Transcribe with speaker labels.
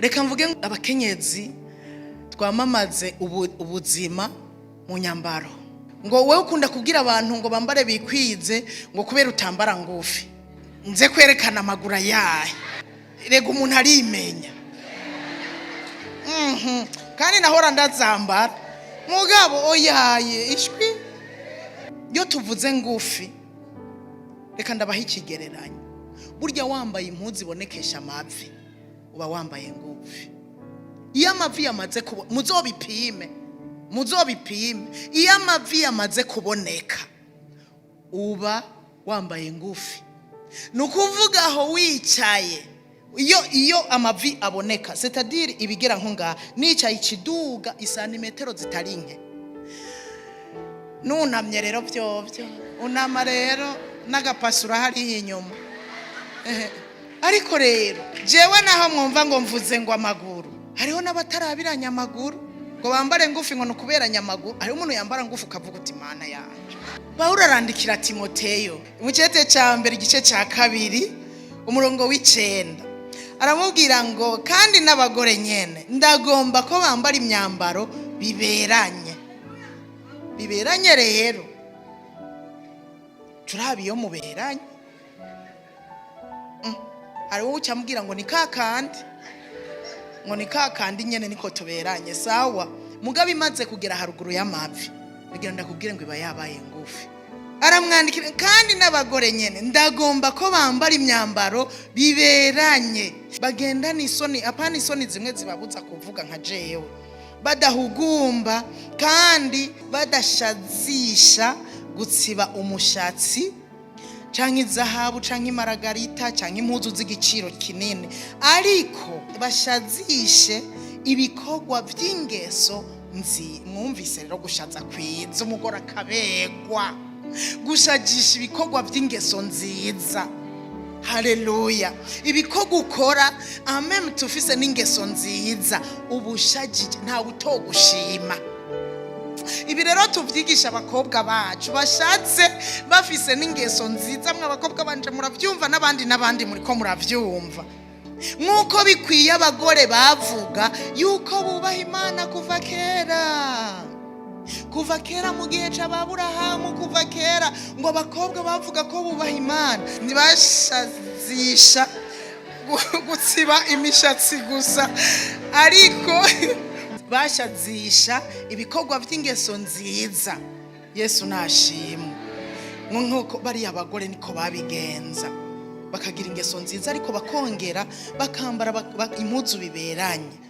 Speaker 1: reka mvuge abakenyezi twamamaze ubuzima mu nyambaro. Ngo wewe ukunda kubwira abantu ngo bambare bikwize ngo kubera utambara ngufi. Nze kwerekana amaguru yahe. Rega umuntu arimenya. Kandi nahora ndazambara. Mugabo oyaye ishwi. Yo tuvuze ngufi. Reka ndabaha ikigereranyo. Burya wambaye impuzu ibonekesha amavi uba wambaye ngufi. Iyo amavi yamaze muzobipime. Iyo amavi yamaze kuboneka uba wambaye ngufi. Nukuvuga aho wicaye iyo amavi aboneka, c'est-à-dire ibigera nko ngaha nicaye ikiduga isanimetero zitari nke. Nunamye rero byovyo unama rero n'agapasura hari inyuma. Ariko rero jewe naho mwumva ngo mvuze ngo amaguru, hariho n'abatarabiranya amaguru ngo bambare ngufi ngo nukuberanya amaguru. Hariho umuntu yambara ngufi ukavuga uti Mana yanje. Pawulo arandikira Timoteyo mu cete ca mbere igice ca 2 umurongo w'9 aramubwira ngo kandi n'abagore nyene ndagomba ko bambara imyambaro biberanye rero turabiyo muberanye. Ari wowe ucambwira ngo ni kakandi nyene niko tuberanye sawa. Mugabe imaze kugera haruguru y'amavi bigira ndakubwire ngo iba yabaye ngufi. Aramwandikira kandi n'abagore nyene ndagomba ko bambara imyambaro biberanye bagendana isoni, apana isoni zimwe zibabuza kuvuga nka jewe, badahugumba kandi badashazisha gutsiba umushatsi canke izahabu canke imaragarita canke impuzu z'igiciro kinini, ariko bashazishe ibikorwa by'ingeso nzi. Mwumvise rero gushaza kwiza umugore akabegwa, gushajisha ibikorwa by'ingeso nziza. Haleluya. Ibikorwa ukora ameme tufise n'ingeso nziza ubushajije nta utogushima. Ibi rero tuvyigisha abakobwa bacu bashatse bafise n'ingeso nziza. Mwe abakobwa banje muravyumva n'abandi muriko muravyumva. Nkuko bikwiye abagore bavuga yuko bubaha Imana kuva kera mu gihe c'Aburahamu, kuva kera ngo abakobwa bavuga ko bubaha Imana ntibashazisha gutsiba imishatsi gusa, ariko bashazisha ibikorwa by'ingeso nziza. Yesu nashimwe. Nkuko bari abagore niko babigenza, bakagira ingeso nziza ariko bakongera bakambara impuzu biberanye.